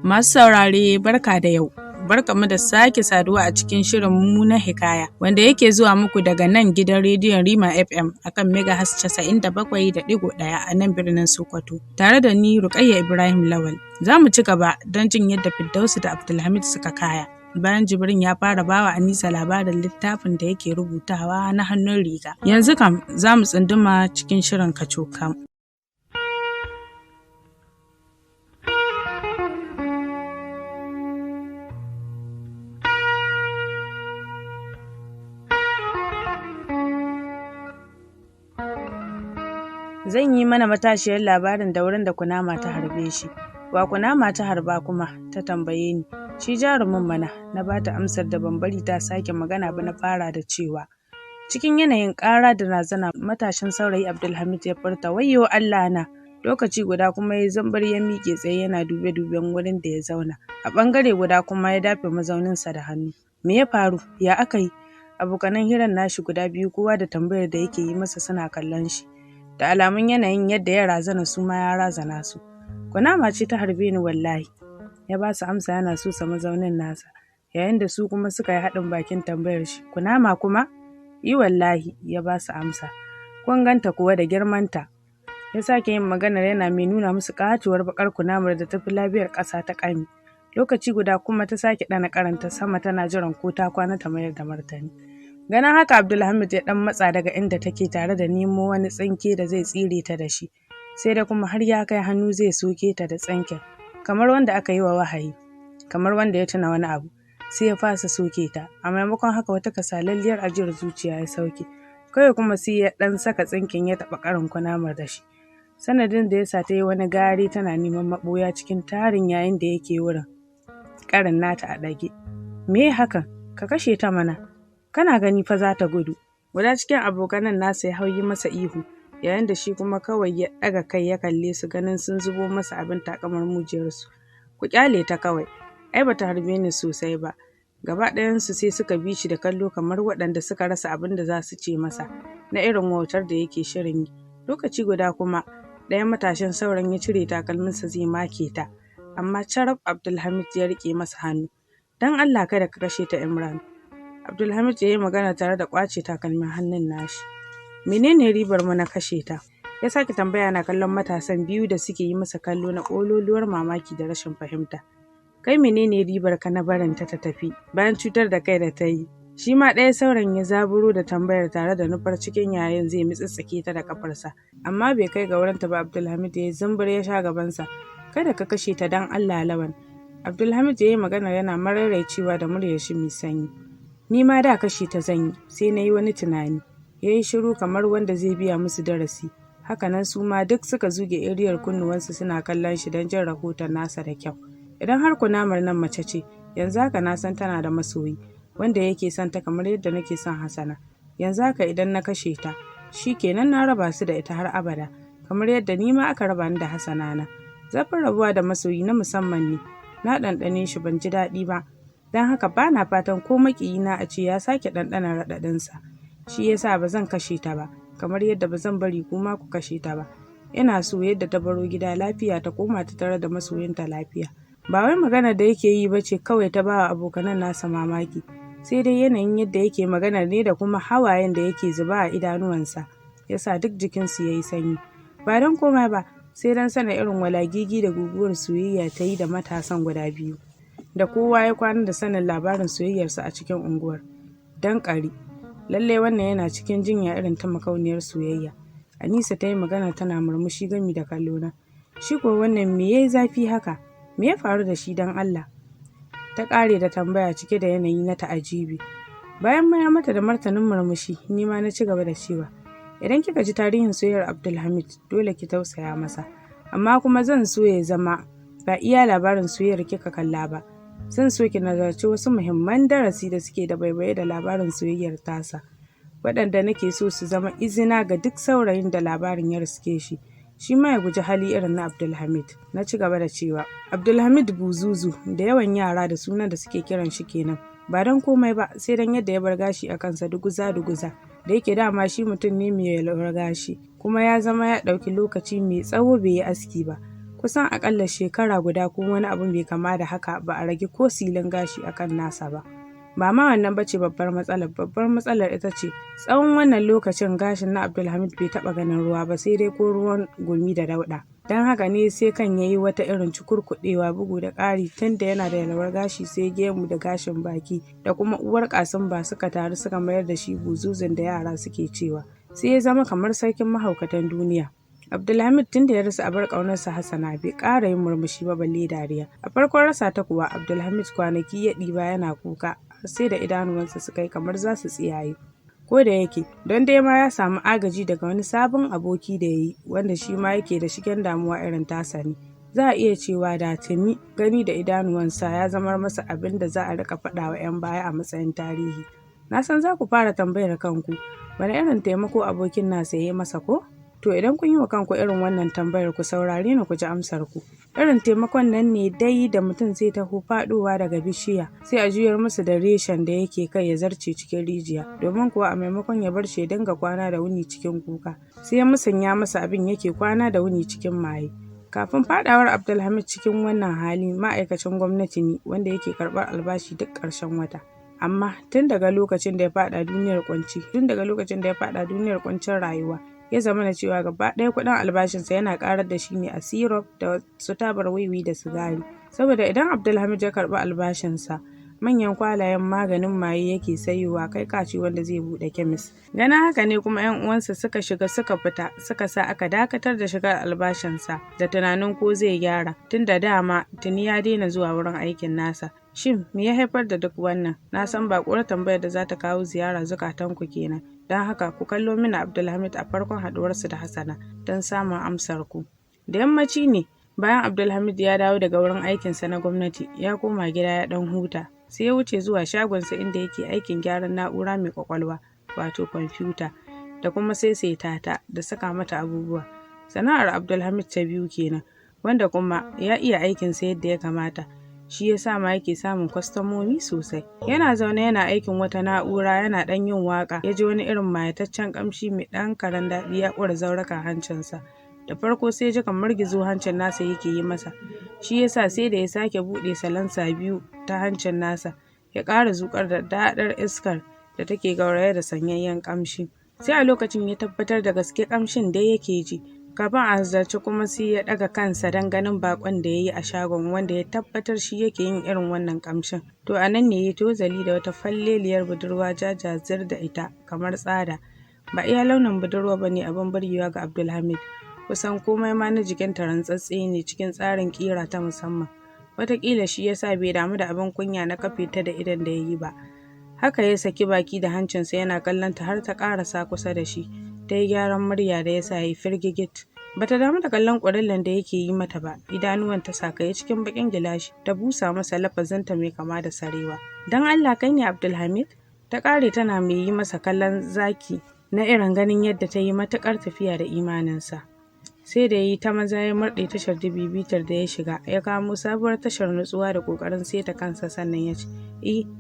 Masu saurare barka da yau. Barkamu da sake saduwa a cikin shirin mu na hikaya wanda yake zuwa muku daga nan gidan rediyon Rima FM akan Megahertz 97.1 a nan birnin Sokoto. Tare da ni Rukayya Ibrahim Lawal. Za mu ci gaba don jin yadda Firdausu da Abdulhamid suka kaya. Bayan Jibrin ya fara bawa Anisa labarin littafin da yake rubutawa na hannun riga. Yanzu kam za mu tsunduma cikin shirin kacokam. Zan yi mana matashiyar labarin da wurin da kunama ta harbe shi. Wa kunama ta harba kuma ta tambaye ni. Shi jarumin mana na bata amsar da ban bari ta sake magana ba na fara da cewa. Cikin yanayin ƙara da razana matashin saurayi Abdulhamid ya furta wayyo Allah na. Lokaci guda kuma ya zambar ya miƙe tsaye yana dube-duben wurin da ya zauna. A ɓangare guda kuma ya dafe mazauninsa da hannu. Me ya faru? Ya aka yi? Abokanan hirar nashi guda biyu kowa da tambayar da yake yi masa suna kallon shi. Da alamun yanayin yadda ya razana su ma ya razana su. Kunama ce ta harbe ni wallahi. Ya ba su amsa yana susa mazaunin nasa. Yayin da su kuma suka yi haɗin bakin tambayar shi. Kunama kuma? Yi wallahi ya ba su amsa. Kun ganta kuwa da girmanta. Ya sake yin maganar yana mai nuna musu ƙatuwar baƙar kunamar da ta fi lafiyar ƙasa ta ƙami. Lokaci guda kuma ta sake ɗana karanta sama tana jiran ko ta kwana ta mayar da martani. Ganin haka Abdulhamid ya ɗan matsa daga inda take tare da nemo wani tsinke da zai tsire ta da shi. Sai da kuma har ya kai hannu zai soke ta da tsinken. Kamar wanda aka yi wa wahayi. Kamar wanda ya tuna wani abu. Sai ya fasa soke ta. A maimakon haka wata kasalalliyar ajiyar zuciya ya sauke. Kawai kuma sai ya ɗan saka tsinken ya taɓa ƙarin kunamar da shi. Sanadin da ya sa ta yi wani gari tana neman maɓoya cikin tarin yayin da yake wurin. Ƙarin nata a ɗage. Me hakan? Ka kashe ta mana. Kana gani fa za ta gudu. Guda cikin abokanan nasa ya hauyi masa ihu, yayin da shi kuma kawai ya ɗaga kai ya kalle su ganin sun zubo masa abin takamar mujiyarsu. Ku kyale ta kawai, ai bata harbe ni sosai ba. Gaba ɗayansu sai suka bi shi da kallo kamar waɗanda suka rasa abin da za su ce masa, na irin wautar da yake shirin yi. Lokaci guda kuma, ɗayan matashin sauran ya cire takalminsa zai make ta, amma carab Abdulhamid ya riƙe masa hannu. Don Allah kada ka kashe ta Imran. Abdulhamid ya yi magana tare da ƙwace takalmin hannun nashi. Menene ribar mu na kashe ta? Ya sake tambaya na kallon matasan biyu da suke yi masa kallo na ƙololuwar mamaki da rashin fahimta. Kai menene ribar ka na barin ta tafi bayan cutar da kai da ta yi? Shi ma ɗaya sauran ya zaburo da tambayar tare da nufar cikin yayin zai mitsitsike ta da kafarsa. Amma bai kai ga wurinta ba Abdulhamid ya yi zumbur ya sha gabansa. Kada ka kashe ta don Allah Lawan. Abdulhamid ya yi magana yana mararaicewa da muryar shi mai sanyi. Ni ma da kashe ta zan yi, sai na yi wani tunani. Ya yi shiru kamar wanda zai biya musu darasi. Hakanan su ma duk suka zuge iriyar kunnuwansu suna kallon shi don jin rahoton nasa da kyau. Idan har kunamar nan mace ce, yanzu haka na san tana da masoyi, wanda yake son ta kamar yadda nake son Hassana. Yanzu haka idan na kashe ta, shi kenan na raba su da ita har abada, kamar yadda ni ma aka raba ni da Hassana na. Zafin rabuwa da masoyi na musamman ne, na ɗanɗane shi ban ji daɗi ba. Don haka ba na fatan ko maƙiyina a ce ya sake ɗanɗana raɗaɗinsa. Shi yasa ba zan kashe ta ba, kamar yadda ba zan bari kuma ku kashe ta ba. Ina so yadda ta baro gida lafiya ta koma ta tare da masoyinta lafiya. Ba wai magana da yake yi ba ce kawai ta bawa abokanan nasa mamaki, sai dai yanayin yadda yake maganar ne da kuma hawayen da yake zuba a idanuwansa, yasa duk jikinsu ya yi sanyi. Ba don komai ba, sai don sanin irin walagigi da guguwar soyayya ta yi da matasan guda biyu. Da kowa ya kwana da sanin labarin soyayyarsa a cikin unguwar. Dan ƙari, lallai wannan yana cikin jinya irin ta makauniyar soyayya. Anisa ta yi magana tana murmushi gami da kallona. Shi ko wannan me yayi zafi haka? Me ya faru da shi dan Allah? Ta ƙare da tambaya cike da yanayi na ta'ajibi. Bayan mayar mata da martanin murmushi, ni ma na ci gaba da cewa, idan kika ji tarihin soyayyar Abdulhamid, dole ki tausaya masa. Amma kuma zan so ya zama ba iya labarin soyayyar kika kalla ba. Zan so ki nazarci wasu muhimman darasi da suke da baibaye da labarin soyayyar tasa, waɗanda nake so su zama izina ga duk saurayin da labarin ya riske shi. Shi ma ya guji hali irin na Abdulhamid. Na ci gaba da cewa, Abdulhamid buzuzu da yawan yara da sunan da suke kiran shi kenan. Ba don komai ba, sai don yadda ya bar gashi a kansa duguza-duguza. Da yake dama shi mutum ne mai yalwar gashi, kuma ya zama ya ɗauki lokaci mai tsawo bai yi aski ba. kusan akalla shekara guda ko wani abu mai kama da haka ba a rage ko silin gashi akan nasa ba. Ba ma wannan bace babbar matsalar ita ce tsawon wannan lokacin gashin na Abdulhamid bai taɓa ganin ruwa ba sai dai ko ruwan gumi da dauɗa. Don haka ne sai kan yayi wata irin cukurkuɗewa bugu da ƙari, tunda yana da yalwar gashi sai gemu da gashin baki da kuma uwar ƙasin ba suka taru suka mayar da shi buzuzun da yara suke cewa, sai ya zama kamar sarkin mahaukatan duniya. Abdulhamid tun da ya rasa abar ƙaunarsa Hassana bai ƙara yin murmushi ba balle dariya. A farkon rasa ta kuwa Abdulhamid kwanaki ya ɗiba yana kuka sai da idanuwansa suka yi kamar za su tsiyaye. Ko da yake don dai ma ya samu agaji daga wani sabon aboki da ya yi wanda shi ma yake da shigen damuwa irin tasa ne. Za a iya cewa da tuni gani da idanuwansa ya zamar masa abin da za a rika faɗa wa 'yan baya a matsayin tarihi. Na san za ku fara tambayar kanku wani irin taimako abokin nasa ya yi masa ko? To idan kun yi wa kanku irin wannan tambayar ku saurare ni ku ji amsar ku. Irin taimakon nan ne dai da mutum zai taho faɗowa daga bishiya sai a juyar masa da reshen da yake kai ya zarce cikin rijiya, domin kuwa a maimakon ya bar shi ya dinga kwana da wuni cikin kuka sai ya musanya masa abin yake kwana da wuni cikin maye. Kafin faɗawar Abdulhamid cikin wannan hali ma'aikacin gwamnati ne wanda yake karɓar albashi duk ƙarshen wata. Amma tun daga lokacin da ya faɗa duniyar kwancin rayuwa ya zama da cewa gaba ɗaya kuɗin albashinsa yana ƙarar da shi ne a sirop da su tabar wiwi da sigari. Saboda idan Abdulhamid ya karɓi albashinsa manyan kwalayen maganin maye yake sayowa kai kaci wanda zai buɗe kemis. Ganin haka ne kuma 'yan uwansa suka shiga suka fita suka sa aka dakatar da shigar albashinsa da tunanin ko zai gyara, tun da dama tuni ya daina zuwa wurin aikin nasa. Shin me ya haifar da duk wannan? Na san baƙuwar tambayar da za ta kawo ziyara zukatanku kenan. Don haka ku kallo mini Abdulhamid a farkon haɗuwarsu da Hassana don samun amsar ku. Da yammaci ne bayan Abdulhamid ya dawo daga wurin aikinsa na gwamnati ya koma gida ya ɗan huta, sai ya wuce zuwa shagonsa inda yake aikin gyaran na'ura mai kwakwalwa wato kwamfuta da kuma saisaita ta da saka mata abubuwa. Sana'ar Abdulhamid ta biyu kenan, wanda kuma ya iya aikinsa yadda ya kamata. Shi ya sa ma yake samun kwastomomi sosai. Yana zaune yana aikin wata na'ura yana ɗan yin waƙa ya ji wani irin mayataccen ƙamshi mai ɗan karen daɗi ya ƙura zaurakan hancinsa. Da farko sai ji kamar gizo hancin nasa yake yi masa, shi ya sa sai da ya sake buɗe salansa biyu ta hancin nasa ya ƙara zuƙar da daɗar iskar da take gauraye da sanyayyen ƙamshi. Sai a lokacin ya tabbatar da gaske ƙamshin da yake ji. Kafin a hanzarci kuma sai ya ɗaga kansa don ganin baƙon da ya yi a shagon wanda ya tabbatar shi yake yin irin wannan ƙamshin. To a nan ne ya tozali da wata falleliyar budurwa jajazir da ita kamar tsada. Ba iya launin budurwa ba ne abin burgewa ga Abdulhamid, kusan komai ma na jikinta rantsatse ne cikin tsarin ƙira ta musamman. Wataƙila shi ya sa bai damu da abin kunya na kafe ta da idon da ya yi ba. Haka ya saki baki da hancinsa yana kallon ta har ta ƙarasa kusa da shi. Ta yi gyaran murya da ya sa ya yi firgigit. Bata damu da kallon ƙurillan da yake yi mata ba, idanuwan ta sakaye cikin baƙin gilashi ta busa masa lafazinta mai kama da sarewa. Don Allah kai ne Abdulhamid? Ta ƙare tana mai yi masa kallon zaki na irin ganin yadda ta yi matuƙar tafiya da imaninsa. Sai da ya yi ta maza ya murɗe tashar bibitar da ya shiga, ya kamo sabuwar tashar nutsuwa da ƙoƙarin saita kansa sannan ya ce,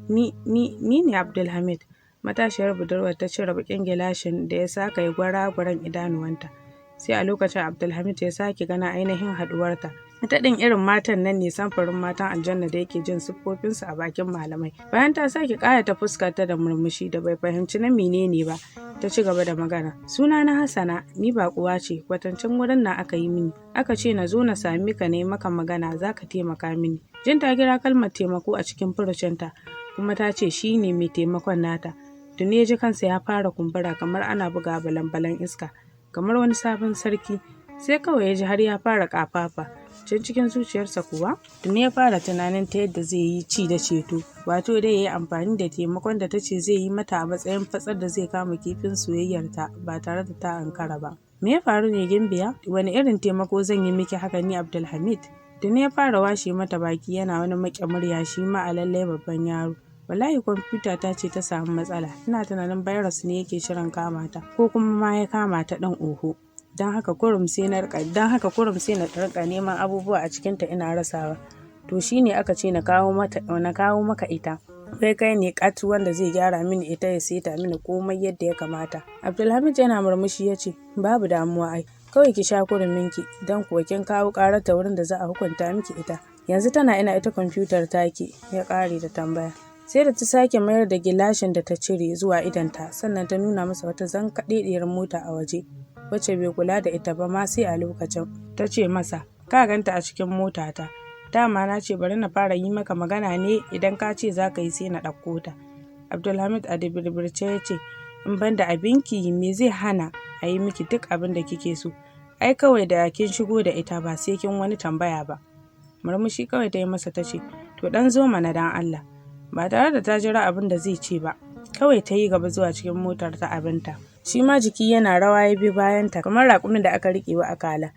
ni ne Abdulhamid. Matashiyar budurwar ta cire baƙin gilashin da ya saka ya gwara-gwaran idanuwanta. Sai a lokacin Abdulhamid ya sake gana ainihin haɗuwarta. Ita ɗin irin matan nan ne samfurin matan aljanna da yake jin siffofinsu a bakin malamai. Bayan ta sake ƙayata fuskarta da murmushi da bai fahimci na menene ba, ta ci gaba da magana. Suna na Hassana, ni baƙuwa ce, kwatancin wurin na aka yi mini. Aka ce na zo na sami ka ne maka magana za ka taimaka mini. Jin ta kira kalmar taimako a cikin furucinta, kuma ta ce shi ne mai taimakon nata. Tuni ya ji kansa ya fara kumbura kamar ana buga balan-balan iska, kamar wani sabon sarki. Sai kawai ya ji har ya fara ƙafafa. Can cikin zuciyarsa kuwa tuni ya fara tunanin ta yadda zai yi ci da ceto, wato dai ya yi amfani da taimakon da ta ce zai yi mata a matsayin fatsar da zai kama kifin soyayyarta ba tare da ta ankara ba. Me ya faru ne Gimbiya? Wani irin taimako zan yi miki haka ni Abdulhamid? Tuni ya fara washe mata baki yana wani maƙe murya shi ma a lallai babban yaro. Wallahi kwamfuta ta ce ta samu matsala, ina tunanin virus ne yake shirin kama ta, ko kuma ma ya kama ta ɗan oho. Don haka kurum sai na rika neman abubuwa a cikinta ina rasawa. To shine aka ce na kawo maka ita. Kai ne kat wanda zai gyara mini ita ya seta mini komai yadda ya kamata. Abdulhamid yana murmushi ya ce, babu damuwa ai, kawai ki sha kuruminki don kuwa kin kawo ƙarar ta wurin da za a hukunta miki ita. Yanzu tana ina ita kwamfutar taki? Ya ƙare da tambaya. Sai da ta sake mayar da gilashin da ta cire zuwa idonta sannan ta nuna masa wata zankaɗeɗiyar mota a waje wacce bai kula da ita ba ma sai a lokacin. Ta ce masa, ka ganta a cikin motata, dama na ce bari na fara yi maka magana ne idan ka ce za ka yi sai na ɗauko ta. Abdulhamid a dibirbirce ya ce, in ban da abinki me zai hana a yi miki duk abin da kike so, ai kawai da kin shigo da ita ba sai kin wani tambaya ba. Murmushi kawai ta yi masa ta ce, to ɗan zo mana dan Allah. Ba tare da ta jira abin da zai ce ba, kawai ta yi gaba zuwa cikin motar ta abinta. Shi ma jiki yana rawa ya bi bayanta kamar raƙumin da aka riƙe wa akala.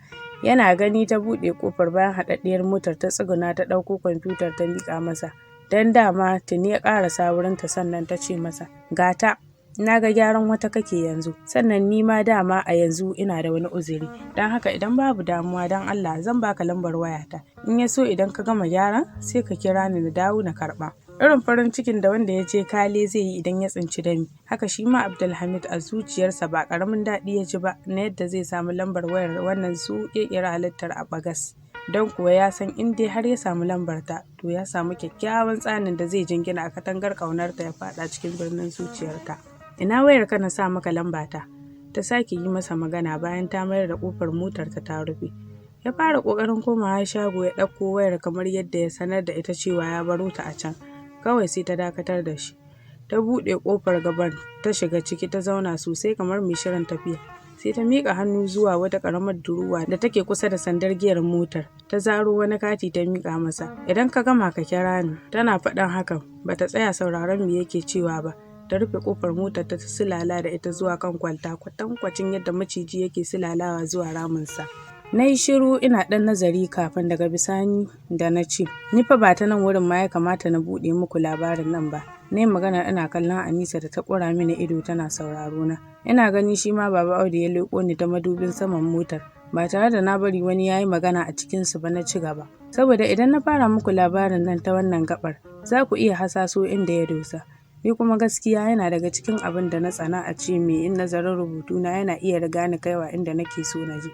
Yana gani ta buɗe ƙofar bayan haɗaɗɗiyar motar ta tsuguna ta ɗauko kwamfutar ta miƙa masa. Dan dama tuni ya ƙarasa wurinta sannan ta ce masa, gata, na ga gyaran wata kake yanzu, sannan ni ma dama a yanzu ina da wani uzuri, don haka idan babu damuwa don Allah zan baka lambar wayata, in ya so idan ka gama gyaran sai ka kira ni na dawo na karɓa. Irin farin cikin da wanda ya je kale zai yi idan ya tsinci dami, haka shi ma Abdulhamid a zuciyarsa ba ƙaramin daɗi ya ji ba na yadda zai samu lambar wayar wannan su ƙirƙira halittar a bagas. Don kuwa ya san in dai har ya samu lambarta to ya samu kyakkyawan tsanin da zai jingina a katangar ƙaunarta ya faɗa cikin birnin zuciyarta. Ina wayar ka na sa maka lambata? Ta sake yi masa magana bayan ta mayar da ƙofar motarta ta rufe. Ya fara ƙoƙarin komawa shago ya ɗauko wayar kamar yadda ya sanar da ita cewa ya baro ta a can. Kawai sai ta dakatar da shi. Ta buɗe ƙofar gaban ta shiga ciki ta zauna sosai kamar mai shirin tafiya. Sai ta miƙa hannu zuwa wata ƙaramar duruwa da take kusa da sandar giyar motar. Ta zaro wani kati ta miƙa masa. Idan ka gama ka kira ni. Tana faɗan hakan bata tsaya sauraron me yake cewa ba. Ta rufe ƙofar motar ta silala da ita zuwa kan kwalta kwatankwacin yadda maciji yake silalawa zuwa raminsa. Na yi shiru ina ɗan nazari kafin daga bisani da na ce, ni fa ba ta nan wurin ma ya kamata na buɗe muku labarin nan ba. Na yi magana ina kallon Anisa da ta ƙura mini ido tana sauraro na. Ina gani shi ma Baba Audu ya leƙo ni ta madubin saman motar. Ba tare da na bari wani ya yi magana a cikinsu ba na ci gaba. Saboda idan na fara muku labarin nan ta wannan gaɓar, za ku iya hasaso inda ya dosa. Ni kuma gaskiya yana daga cikin abin da na tsana a ce me in nazarin rubutuna yana iya riga ni kaiwa inda nake so na je.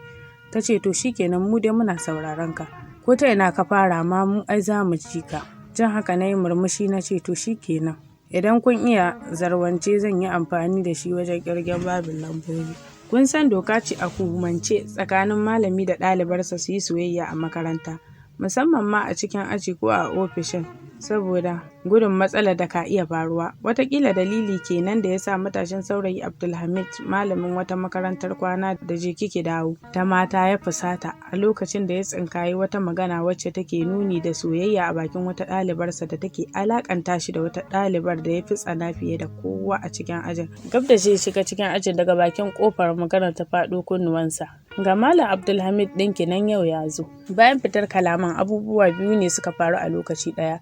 Ta ce to shikenan mu dai muna sauraron ka. Ko ta ina ka fara ma mu ai za mu ji ka. Jan haka na yi murmushi na ce to shikenan. Idan kun iya zarwance zan yi amfani da shi wajen ƙirgen babin lambobi. Kun san doka ce a hukumance tsakanin malami da ɗalibarsa su yi soyayya a makaranta, musamman ma a cikin aji ko a ofishin. Saboda gudun matsalar da ka iya faruwa. Wataƙila dalili kenan da ya sa matashin saurayi Abdulhamid malamin wata makarantar kwana da je kike dawo ta mata ya fusata a lokacin da ya tsinkayi wata magana wacce take nuni da soyayya a bakin wata ɗalibarsa da take alakanta shi da wata ɗalibar da ya fi tsana fiye da kowa a cikin ajin. Gab da zai shiga cikin ajin daga bakin kofar maganar ta faɗo kunnuwansa. Ga Malam Abdulhamid ɗinki nan yau ya zo. Bayan fitar kalaman abubuwa biyu ne suka faru a lokaci ɗaya.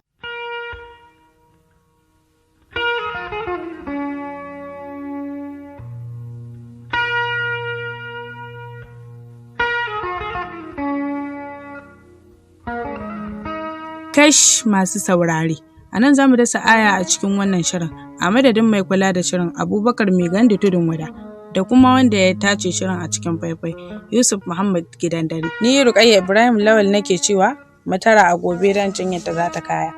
Kash masu saurare, a nan za mu dasa aya a cikin wannan shirin, a madadin mai kula da shirin Abubakar Mai Gandu Tudun Wada, da kuma wanda ya tace shirin a cikin faifai, Yusuf Muhammad Gidan Dare. Ni Ruqayyah Ibrahim Lawal nake cewa, mu tara a gobe don jin yadda za ta kaya.